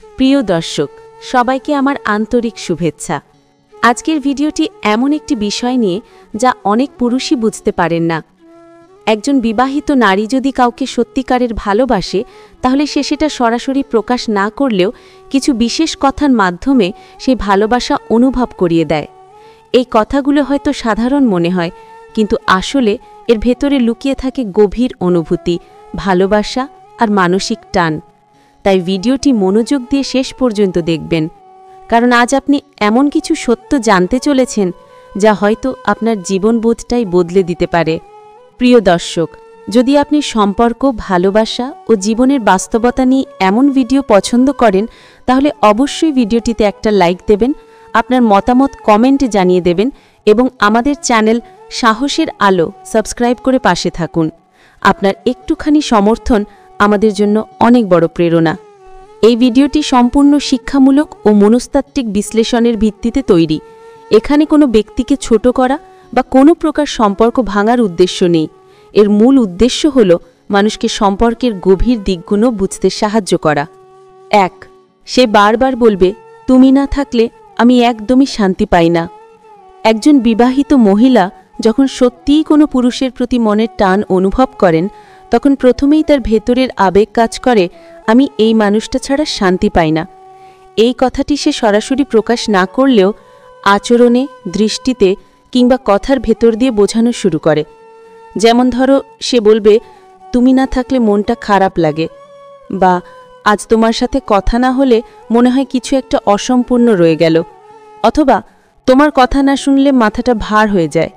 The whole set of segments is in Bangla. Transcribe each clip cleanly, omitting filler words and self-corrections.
প্রিয় দর্শক, সবাইকে আমার আন্তরিক শুভেচ্ছা। আজকের ভিডিওটি এমন একটি বিষয় নিয়ে যা অনেক পুরুষই বুঝতে পারেন না। একজন বিবাহিত নারী যদি কাউকে সত্যিকারের ভালোবাসে, তাহলে সে সেটা সরাসরি প্রকাশ না করলেও কিছু বিশেষ কথার মাধ্যমে সেই ভালোবাসা অনুভব করিয়ে দেয়। এই কথাগুলো হয়তো সাধারণ মনে হয়, কিন্তু আসলে এর ভেতরে লুকিয়ে থাকে গভীর অনুভূতি, ভালোবাসা আর মানসিক টান। তাই ভিডিওটি মনোযোগ দিয়ে শেষ পর্যন্ত দেখবেন, কারণ আজ আপনি এমন কিছু সত্য জানতে চলেছেন যা হয়তো আপনার জীবনবোধটাই বদলে দিতে পারে। প্রিয় দর্শক, যদি আপনি সম্পর্ক, ভালোবাসা ও জীবনের বাস্তবতা নিয়ে এমন ভিডিও পছন্দ করেন, তাহলে অবশ্যই ভিডিওটিতে একটা লাইক দেবেন, আপনার মতামত কমেন্টে জানিয়ে দেবেন এবং আমাদের চ্যানেল সাহসের আলো সাবস্ক্রাইব করে পাশে থাকুন। আপনার একটুখানি সমর্থন আমাদের জন্য অনেক বড় প্রেরণা। এই ভিডিওটি সম্পূর্ণ শিক্ষামূলক ও মনস্তাত্ত্বিক বিশ্লেষণের ভিত্তিতে তৈরি। এখানে কোনো ব্যক্তিকে ছোট করা বা কোনো প্রকার সম্পর্ক ভাঙার উদ্দেশ্য নেই। এর মূল উদ্দেশ্য হল মানুষকে সম্পর্কের গভীর দিকগুলো বুঝতে সাহায্য করা। 1. সে বারবার বলবে, তুমি না থাকলে আমি একদমই শান্তি পাই না। একজন বিবাহিত মহিলা যখন সত্যিই কোনো পুরুষের প্রতি মনের টান অনুভব করেন, তখন প্রথমেই তার ভেতরের আবেগ কাজ করে, আমি এই মানুষটা ছাড়া শান্তি পাই না। এই কথাটি সে সরাসরি প্রকাশ না করলেও আচরণে, দৃষ্টিতে কিংবা কথার ভেতর দিয়ে বোঝানো শুরু করে। যেমন ধরো, সে বলবে, তুমি না থাকলে মনটা খারাপ লাগে, বা আজ তোমার সাথে কথা না হলে মনে হয় কিছু একটা অসম্পূর্ণ রয়ে গেল, অথবা তোমার কথা না শুনলে মাথাটা ভার হয়ে যায়।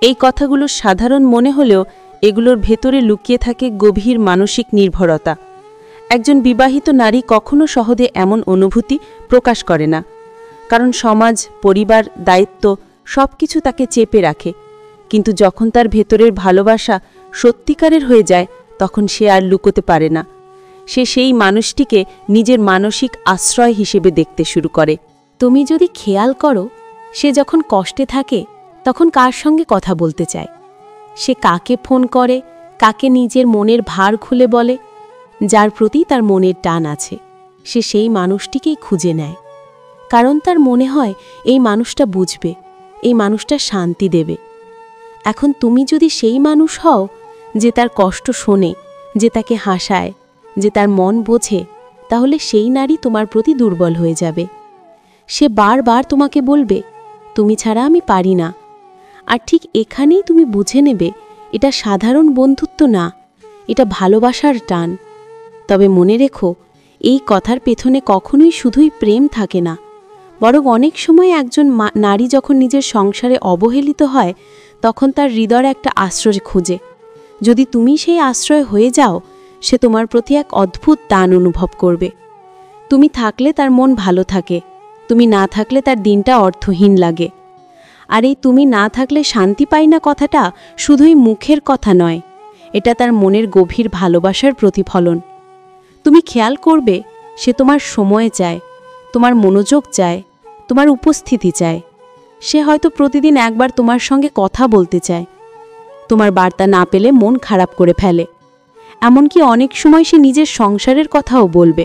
এই কথাগুলো সাধারণ মনে হলেও এগুলোর ভেতরে লুকিয়ে থাকে গভীর মানসিক নির্ভরতা। একজন বিবাহিত নারী কখনো সহজে এমন অনুভূতি প্রকাশ করে না, কারণ সমাজ, পরিবার, দায়িত্ব সবকিছু তাকে চেপে রাখে। কিন্তু যখন তার ভেতরের ভালোবাসা সত্যিকারের হয়ে যায়, তখন সে আর লুকোতে পারে না। সে সেই মানুষটিকে নিজের মানসিক আশ্রয় হিসেবে দেখতে শুরু করে। তুমি যদি খেয়াল করো, সে যখন কষ্টে থাকে তখন কার সঙ্গে কথা বলতে চায়? সে কাকে ফোন করে, কাকে নিজের মনের ভার খুলে বলে? যার প্রতি তার মনের টান আছে, সে সেই মানুষটিকেই খুঁজে নেয়, কারণ তার মনে হয় এই মানুষটা বুঝবে, এই মানুষটা শান্তি দেবে। এখন তুমি যদি সেই মানুষ হও যে তার কষ্ট শোনে, যে তাকে হাসায়, যে তার মন বোঝে, তাহলে সেই নারী তোমার প্রতি দুর্বল হয়ে যাবে। সে বারবার তোমাকে বলবে, তুমি ছাড়া আমি পারি না। আর ঠিক এখানেই তুমি বুঝে নেবে, এটা সাধারণ বন্ধুত্ব না, এটা ভালোবাসার টান। তবে মনে রেখো, এই কথার পেছনে কখনোই শুধুই প্রেম থাকে না, বরং অনেক সময় একজন নারী যখন নিজের সংসারে অবহেলিত হয়, তখন তার হৃদয়ে একটা আশ্রয় খুঁজে। যদি তুমি সেই আশ্রয় হয়ে যাও, সে তোমার প্রতি এক অদ্ভুত টান অনুভব করবে। তুমি থাকলে তার মন ভালো থাকে, তুমি না থাকলে তার দিনটা অর্থহীন লাগে। আর এই তুমি না থাকলে শান্তি পাই না কথাটা শুধুই মুখের কথা নয়, এটা তার মনের গভীর ভালোবাসার প্রতিফলন। তুমি খেয়াল করবে, সে তোমার সময় চায়, তোমার মনোযোগ চায়, তোমার উপস্থিতি চায়। সে হয়তো প্রতিদিন একবার তোমার সঙ্গে কথা বলতে চায়, তোমার বার্তা না পেলে মন খারাপ করে ফেলে। এমনকি অনেক সময় সে নিজের সংসারের কথাও বলবে,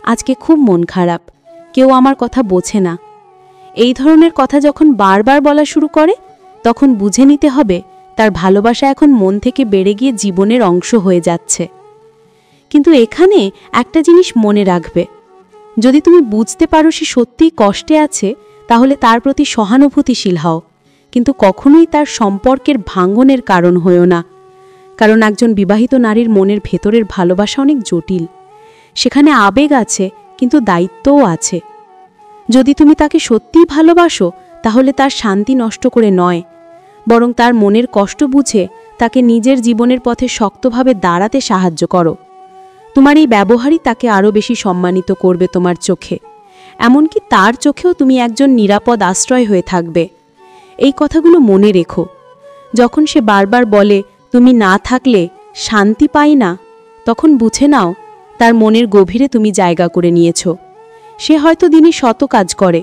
আজকে খুব মন খারাপ, কেউ আমার কথা বোঝে না। এই ধরনের কথা যখন বারবার বলা শুরু করে, তখন বুঝে নিতে হবে তার ভালোবাসা এখন মন থেকে বেড়ে গিয়ে জীবনের অংশ হয়ে যাচ্ছে। কিন্তু এখানে একটা জিনিস মনে রাখবে, যদি তুমি বুঝতে পারো সে সত্যিই কষ্টে আছে, তাহলে তার প্রতি সহানুভূতিশীল হও, কিন্তু কখনোই তার সম্পর্কের ভাঙনের কারণ হয়ো না। কারণ একজন বিবাহিত নারীর মনের ভেতরের ভালোবাসা অনেক জটিল। সেখানে আবেগ আছে, কিন্তু দায়িত্বও আছে। যদি তুমি তাকে সত্যিই ভালোবাসো, তাহলে তার শান্তি নষ্ট করে নয়, বরং তার মনের কষ্ট বুঝে তাকে নিজের জীবনের পথে শক্তভাবে দাঁড়াতে সাহায্য করো। তোমার এই ব্যবহারই তাকে আরও বেশি সম্মানিত করবে তোমার চোখে। এমনকি তার চোখেও তুমি একজন নিরাপদ আশ্রয় হয়ে থাকবে। এই কথাগুলো মনে রেখো। যখন সে বারবার বলে, তুমি না থাকলে শান্তি পাই না, তখন বুঝে নাও তার মনের গভীরে তুমি জায়গা করে নিয়েছ। সে হয়তো দিনে শত কাজ করে,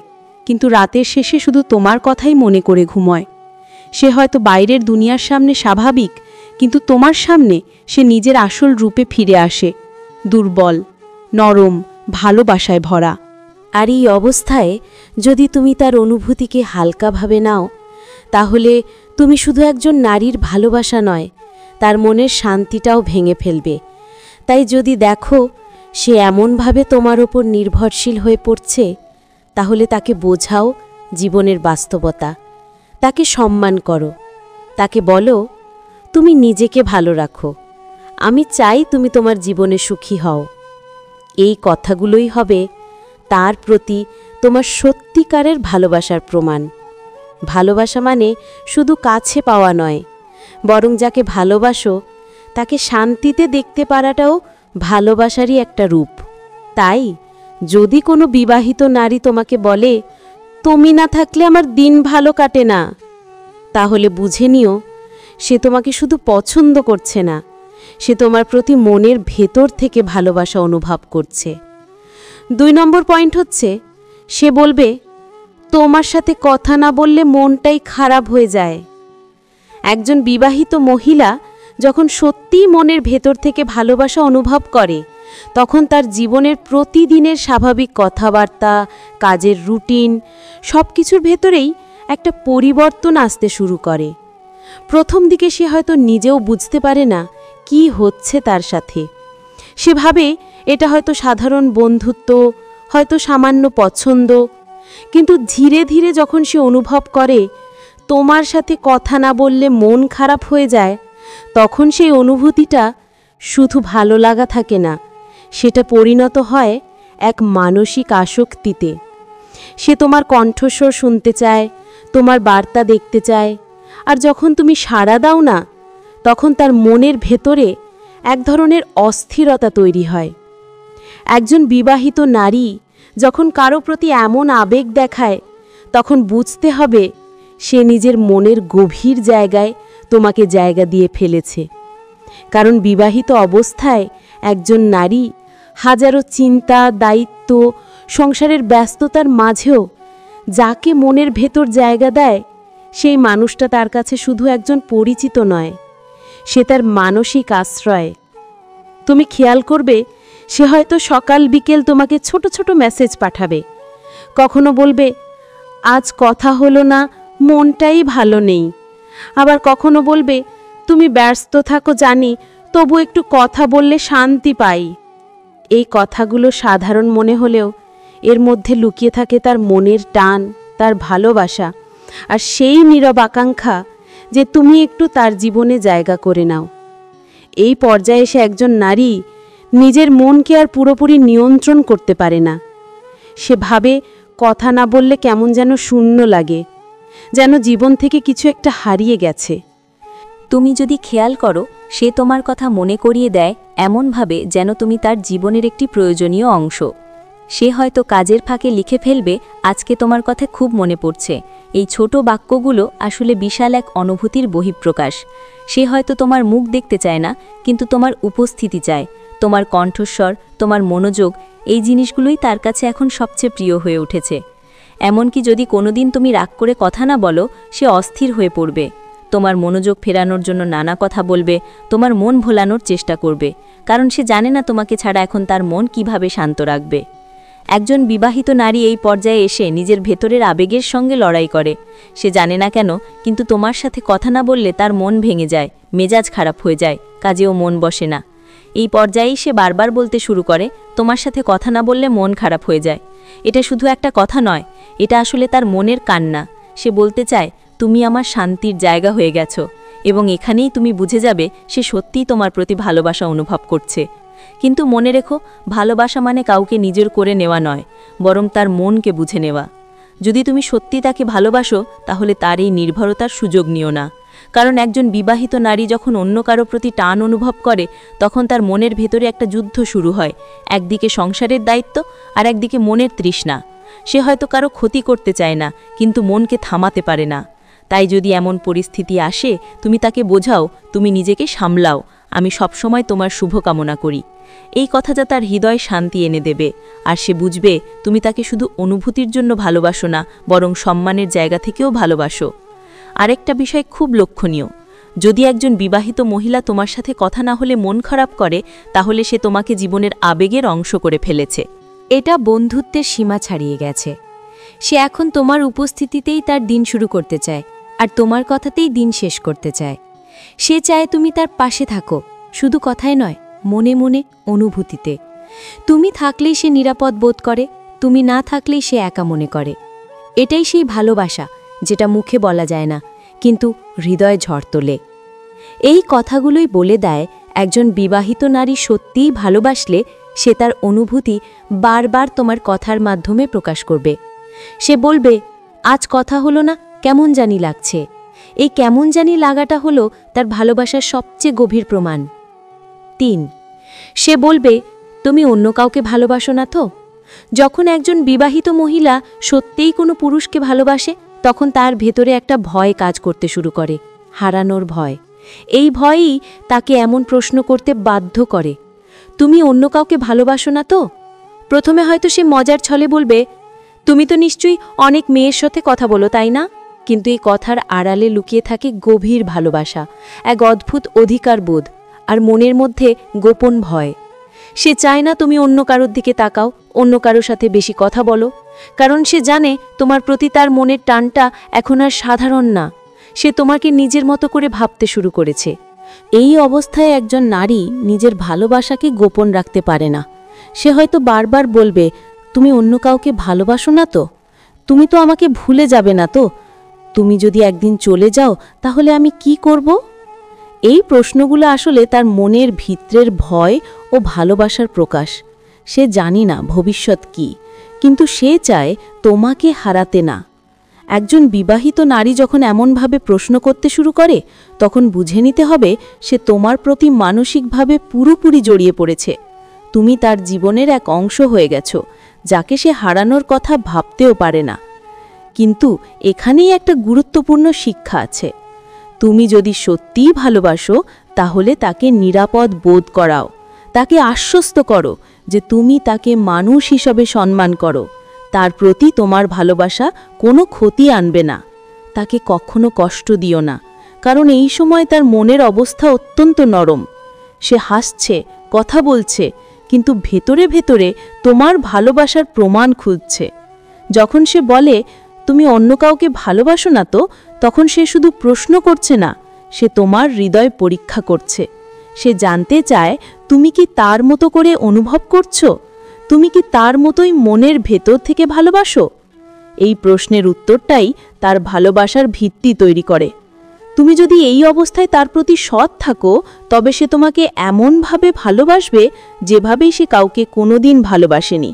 কিন্তু রাতের শেষে শুধু তোমার কথাই মনে করে ঘুমোয়। সে হয়তো বাইরের দুনিয়ার সামনে স্বাভাবিক, কিন্তু তোমার সামনে সে নিজের আসল রূপে ফিরে আসে, দুর্বল, নরম, ভালোবাসায় ভরা। আর এই অবস্থায় যদি তুমি তার অনুভূতিকে হালকাভাবে নাও, তাহলে তুমি শুধু একজন নারীর ভালোবাসা নয়, তার মনের শান্তিটাও ভেঙে ফেলবে। তাই যদি দেখো সে এমনভাবে তোমার ওপর নির্ভরশীল হয়ে পড়ছে, তাহলে তাকে বোঝাও জীবনের বাস্তবতা, তাকে সম্মান করো, তাকে বলো তুমি নিজেকে ভালো রাখো, আমি চাই তুমি তোমার জীবনে সুখী হও। এই কথাগুলোই হবে তার প্রতি তোমার সত্যিকারের ভালোবাসার প্রমাণ। ভালোবাসা মানে শুধু কাছে পাওয়া নয়, বরং যাকে ভালোবাসো তাকে শান্তিতে দেখতে পারাটাও ভালোবাসারই একটা রূপ। তাই যদি কোনো বিবাহিত নারী তোমাকে বলে তুমি না থাকলে আমার দিন ভালো কাটে না, তাহলে বুঝে নিও সে তোমাকে শুধু পছন্দ করছে না, সে তোমার প্রতি মনের ভেতর থেকে ভালোবাসা অনুভব করছে। 2 নম্বর পয়েন্ট হচ্ছে, সে বলবে তোমার সাথে কথা না বললে মনটাই খারাপ হয়ে যায়। একজন বিবাহিত মহিলা যখন সত্যিই মনের ভেতর থেকে ভালোবাসা অনুভব করে, তখন তার জীবনের প্রতিদিনের স্বাভাবিক কথাবার্তা, কাজের রুটিন সব কিছুর ভেতরেই একটা পরিবর্তন আসতে শুরু করে। প্রথম দিকে সে হয়তো নিজেও বুঝতে পারে না কি হচ্ছে তার সাথে। সে ভাবে এটা হয়তো সাধারণ বন্ধুত্ব, হয়তো সামান্য পছন্দ। কিন্তু ধীরে ধীরে যখন সে অনুভব করে তোমার সাথে কথা না বললে মন খারাপ হয়ে যায়, তখন সেই অনুভূতিটা শুধু ভালো লাগা থাকে না, সেটা পরিণত হয় এক মানসিক আসক্তিতে। সে তোমার কণ্ঠস্বর শুনতে চায়, তোমার বার্তা দেখতে চায়, আর যখন তুমি সাড়া দাও না, তখন তার মনের ভেতরে এক ধরনের অস্থিরতা তৈরি হয়। একজন বিবাহিত নারী যখন কারো প্রতি এমন আবেগ দেখায়, তখন বুঝতে হবে সে নিজের মনের গভীর জায়গায় তোমাকে জায়গা দিয়ে ফেলেছে। কারণ বিবাহিত অবস্থায় একজন নারী হাজারো চিন্তা, দায়িত্ব, সংসারের ব্যস্ততার মাঝেও যাকে মনের ভেতর জায়গা দেয়, সেই মানুষটা তার কাছে শুধু একজন পরিচিত নয়, সে তার মানসিক আশ্রয়। তুমি খেয়াল করবে সে হয়তো সকাল বিকেল তোমাকে ছোট ছোট মেসেজ পাঠাবে, কখনো বলবে আজ কথা হলো না, মনটাই ভালো নেই, আবার কখনো বলবে তুমি ব্যস্ত থাকো জানি, তবু একটু কথা বললে শান্তি পাই। এই কথাগুলো সাধারণ মনে হলেও এর মধ্যে লুকিয়ে থাকে তার মনের টান, তার ভালোবাসা, আর সেই নীরব আকাঙ্ক্ষা যে তুমি একটু তার জীবনে জায়গা করে নাও। এই পর্যায়ে এসে একজন নারী নিজের মনকে আর পুরোপুরি নিয়ন্ত্রণ করতে পারে না। সে ভাবে কথা না বললে কেমন যেন শূন্য লাগে, যেন জীবন থেকে কিছু একটা হারিয়ে গেছে। তুমি যদি খেয়াল করো, সে তোমার কথা মনে করিয়ে দেয় এমনভাবে যেন তুমি তার জীবনের একটি প্রয়োজনীয় অংশ। সে হয়তো কাজের ফাঁকে লিখে ফেলবে আজকে তোমার কথা খুব মনে পড়ছে। এই ছোট বাক্যগুলো আসলে বিশাল এক অনুভূতির বহিঃপ্রকাশ। সে হয়তো তোমার মুখ দেখতে চায় না, কিন্তু তোমার উপস্থিতি চায়, তোমার কণ্ঠস্বর, তোমার মনোযোগ, এই জিনিসগুলোই তার কাছে এখন সবচেয়ে প্রিয় হয়ে উঠেছে। এমনকি যদি কোনোদিন তুমি রাগ করে কথা না বলো, সে অস্থির হয়ে পড়বে, তোমার মনোযোগ ফেরানোর জন্য নানা কথা বলবে, তোমার মন ভোলানোর চেষ্টা করবে, কারণ সে জানে না তোমাকে ছাড়া এখন তার মন কিভাবে শান্ত রাখবে। একজন বিবাহিত নারী এই পর্যায়ে এসে নিজের ভেতরের আবেগের সঙ্গে লড়াই করে। সে জানে না কেন, কিন্তু তোমার সাথে কথা না বললে তার মন ভেঙে যায়, মেজাজ খারাপ হয়ে যায়, কাজেও মন বসে না। এই পর্যায়েই সে বারবার বলতে শুরু করে তোমার সাথে কথা না বললে মন খারাপ হয়ে যায়। এটা শুধু একটা কথা নয়, এটা আসলে তার মনের কান্না। সে বলতে চায় তুমি আমার শান্তির জায়গা হয়ে গেছো, এবং এখানেই তুমি বুঝে যাবে সে সত্যিই তোমার প্রতি ভালোবাসা অনুভব করছে। কিন্তু মনে রেখো, ভালোবাসা মানে কাউকে নিজের করে নেওয়া নয়, বরং তার মনকে বুঝে নেওয়া। যদি তুমি সত্যি তাকে ভালোবাসো, তাহলে তার এই নির্ভরতার সুযোগ নিও না। কারণ একজন বিবাহিত নারী যখন অন্য কারো প্রতি টান অনুভব করে, তখন তার মনের ভেতরে একটা যুদ্ধ শুরু হয়। একদিকে সংসারের দায়িত্ব, আর একদিকে মনের তৃষ্ণা। সে হয়তো কারো ক্ষতি করতে চায় না, কিন্তু মনকে থামাতে পারে না। তাই যদি এমন পরিস্থিতি আসে, তুমি তাকে বোঝাও তুমি নিজেকে সামলাও, আমি সবসময় তোমার শুভকামনা করি। এই কথাটা তার হৃদয় শান্তি এনে দেবে, আর সে বুঝবে তুমি তাকে শুধু অনুভূতির জন্য ভালোবাসো না, বরং সম্মানের জায়গা থেকেও ভালোবাসো। আরেকটা বিষয় খুব লক্ষণীয়, যদি একজন বিবাহিত মহিলা তোমার সাথে কথা না হলে মন খারাপ করে, তাহলে সে তোমাকে জীবনের আবেগের অংশ করে ফেলেছে। এটা বন্ধুত্বের সীমা ছাড়িয়ে গেছে। সে এখন তোমার উপস্থিতিতেই তার দিন শুরু করতে চায়, আর তোমার কথাতেই দিন শেষ করতে চায়। সে চায় তুমি তার পাশে থাকো, শুধু কথায় নয়, মনে মনে, অনুভূতিতে। তুমি থাকলেই সে নিরাপদ বোধ করে, তুমি না থাকলেই সে একা মনে করে। এটাই সেই ভালোবাসা যেটা মুখে বলা যায় না, কিন্তু হৃদয় ঝড় তোলে। এই কথাগুলোই বলে দেয় একজন বিবাহিত নারী সত্যিই ভালোবাসলে সে তার অনুভূতি বারবার তোমার কথার মাধ্যমে প্রকাশ করবে। সে বলবে, আজ কথা হলো না, কেমন জানি লাগছে। এই কেমন জানি লাগাটা হলো তার ভালোবাসার সবচেয়ে গভীর প্রমাণ। 3, সে বলবে, তুমি অন্য কাউকে ভালোবাসো না তো? যখন একজন বিবাহিত মহিলা সত্যিই কোনো পুরুষকে ভালোবাসে, তখন তার ভেতরে একটা ভয় কাজ করতে শুরু করে, হারানোর ভয়। এই ভয়ই তাকে এমন প্রশ্ন করতে বাধ্য করে, তুমি অন্য কাউকে ভালোবাসো না তো? প্রথমে হয়তো সে মজার ছলে বলবে, তুমি তো নিশ্চয়ই অনেক মেয়ের সাথে কথা বলো, তাই না? কিন্তু এই কথার আড়ালে লুকিয়ে থাকে গভীর ভালোবাসা, এক অদ্ভুত অধিকার বোধ, আর মনের মধ্যে গোপন ভয়। সে চায় না তুমি অন্য কারোর দিকে তাকাও, অন্য কারোর সাথে বেশি কথা বলো, কারণ সে জানে তোমার প্রতি তার মনের টানটা এখন আর সাধারণ না। সে তোমাকে নিজের মতো করে ভাবতে শুরু করেছে। এই অবস্থায় একজন নারী নিজের ভালোবাসাকে গোপন রাখতে পারে না। সে হয়তো বারবার বলবে, তুমি অন্য কাউকে ভালোবাসো না তো? তুমি তো আমাকে ভুলে যাবে না তো? তুমি যদি একদিন চলে যাও তাহলে আমি কি করব? এই প্রশ্নগুলো আসলে তার মনের ভিতরের ভয় ও ভালোবাসার প্রকাশ। সে জানি না ভবিষ্যৎ কি, কিন্তু সে চায় তোমাকে হারাতে না। একজন বিবাহিত নারী যখন এমনভাবে প্রশ্ন করতে শুরু করে, তখন বুঝে নিতে হবে সে তোমার প্রতি মানসিকভাবে পুরোপুরি জড়িয়ে পড়েছে। তুমি তার জীবনের এক অংশ হয়ে গেছো, যাকে সে হারানোর কথা ভাবতেও পারে না। কিন্তু এখানেই একটা গুরুত্বপূর্ণ শিক্ষা আছে। তুমি যদি সত্যিই ভালোবাসো, তাহলে তাকে নিরাপদ বোধ করাও, তাকে আশ্বস্ত করো যে তুমি তাকে মানুষ হিসেবে সম্মান করো। তার প্রতি তোমার ভালোবাসা কোনো ক্ষতি আনবে না। তাকে কখনো কষ্ট দিও না, কারণ এই সময় তার মনের অবস্থা অত্যন্ত নরম। সে হাসছে, কথা বলছে, কিন্তু ভেতরে ভেতরে তোমার ভালোবাসার প্রমাণ খুঁজছে। যখন সে বলে, তুমি অন্য কাউকে ভালোবাসো না তো, তখন সে শুধু প্রশ্ন করছে না, সে তোমার হৃদয় পরীক্ষা করছে। সে জানতে চায় তুমি কি তার মতো করে অনুভব করছো, তুমি কি তার মতোই মনের ভেতর থেকে ভালোবাসো। এই প্রশ্নের উত্তরটাই তার ভালোবাসার ভিত্তি তৈরি করে। তুমি যদি এই অবস্থায় তার প্রতি সৎ থাকো, তবে সে তোমাকে এমনভাবে ভালোবাসবে যেভাবেই সে কাউকে কোনোদিন ভালোবাসেনি।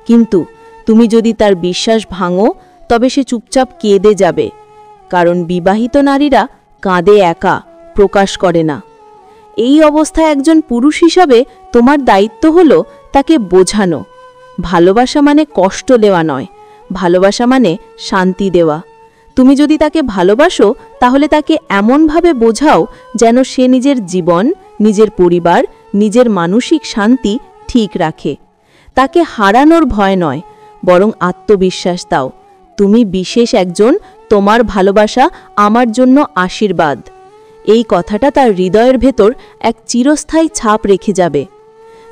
কিন্তু তুমি যদি তার বিশ্বাস ভাঙো, তবে সে চুপচাপ কেঁদে যাবে, কারণ বিবাহিত নারীরা কাঁদে একা, প্রকাশ করে না। এই অবস্থায় একজন পুরুষ হিসাবে তোমার দায়িত্ব হলো তাকে বোঝানো। ভালোবাসা মানে কষ্ট দেওয়া নয়, ভালোবাসা মানে শান্তি দেওয়া। তুমি যদি তাকে ভালোবাসো, তাহলে তাকে এমনভাবে বোঝাও যেন সে নিজের জীবন, নিজের পরিবার, নিজের মানসিক শান্তি ঠিক রাখে। তাকে হারানোর ভয় নয়, বরং আত্মবিশ্বাস দাও, তুমি বিশেষ একজন, তোমার ভালোবাসা আমার জন্য আশীর্বাদ। এই কথাটা তার হৃদয়ের ভেতর এক চিরস্থায়ী ছাপ রেখে যাবে।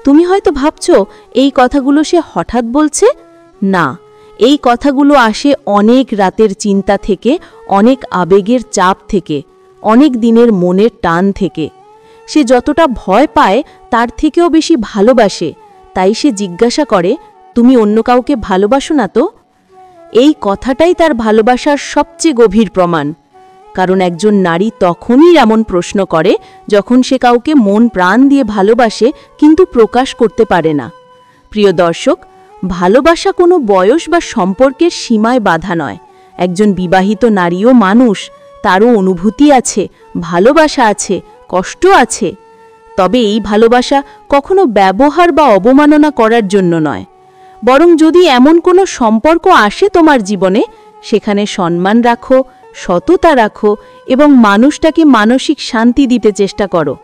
তুমি হয়তো ভাবছো এই কথাগুলো সে হঠাৎ বলছে। না, এই কথাগুলো আসে অনেক রাতের চিন্তা থেকে, অনেক আবেগের চাপ থেকে, অনেক দিনের মনের টান থেকে। সে যতটা ভয় পায় তার থেকেও বেশি ভালোবাসে, তাই সে জিজ্ঞাসা করে, তুমি অন্য কাউকে ভালোবাসো না তো? এই কথাটাই তার ভালোবাসার সবচেয়ে গভীর প্রমাণ। কারণ একজন নারী তখনই এমন প্রশ্ন করে যখন সে কাউকে মন প্রাণ দিয়ে ভালোবাসে কিন্তু প্রকাশ করতে পারে না। প্রিয় দর্শক, ভালোবাসা কোনো বয়স বা সম্পর্কের সীমায় বাধা নয়। একজন বিবাহিত নারীও মানুষ, তারও অনুভূতি আছে, ভালোবাসা আছে, কষ্ট আছে। তবে এই ভালোবাসা কখনো ব্যবহার বা অবমাননা করার জন্য নয়, বরং যদি এমন কোনো সম্পর্ক আসে তোমার জীবনে, সেখানে সম্মান রাখো, সততা রাখো এবং মানুষটাকে মানসিক শান্তি দিতে চেষ্টা করো।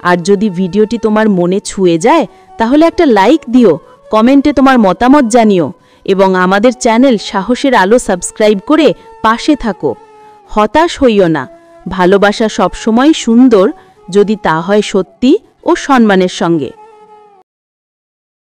আর যদি ভিডিওটি তোমার মনে ছুঁয়ে যায়, তাহলে একটা লাইক দিও, কমেন্টে তোমার মতামত জানিও এবং আমাদের চ্যানেল সাহসের আলো সাবস্ক্রাইব করে পাশে থাকো। হতাশ হইও না, ভালোবাসা সবসময় সুন্দর, যদি তা হয় সত্যি ও সম্মানের সঙ্গে।